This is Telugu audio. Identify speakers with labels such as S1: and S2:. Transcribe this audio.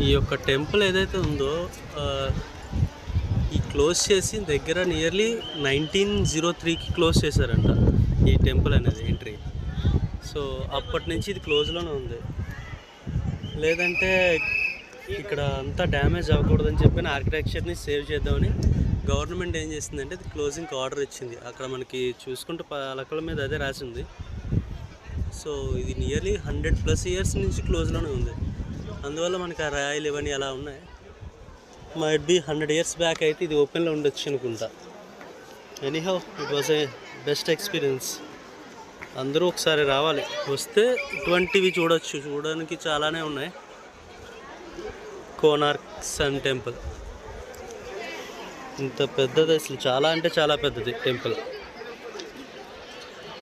S1: ఈ యొక్క టెంపుల్ ఏదైతే ఉందో ఈ క్లోజ్ చేసి దగ్గర నియర్లీ 1903కి క్లోజ్ చేశారంట ఈ టెంపుల్ అనేది ఎంట్రీ. సో అప్పటి నుంచి ఇది క్లోజ్లోనే ఉంది. లేదంటే ఇక్కడ అంతా డ్యామేజ్ అవ్వకూడదని చెప్పిన ఆర్కిటెక్చర్ని సేవ్ చేద్దామని గవర్నమెంట్ ఏం చేసిందంటే ఇది క్లోజింగ్కి ఆర్డర్ ఇచ్చింది. అక్కడ మనకి చూసుకుంటే పలకల మీద అదే రాసింది. సో ఇది నియర్లీ 100+ ఇయర్స్ నుంచి క్లోజ్లోనే ఉంది. అందువల్ల మనకి ఆ రాయలు ఇవన్నీ అలా ఉన్నాయి. మైట్ బి 100 ఇయర్స్ బ్యాక్ అయితే ఇది ఓపెన్లో ఉండొచ్చు అనుకుంటా. Anyhow it was a best experience. అందరూ ఒకసారి రావాలి, వస్తే ఇటువంటివి చూడొచ్చు. చూడడానికి చాలానే ఉన్నాయి. కోనార్క్ సన్ టెంపుల్ ఇంత పెద్దది, అసలు చాలా అంటే చాలా పెద్దది టెంపుల్.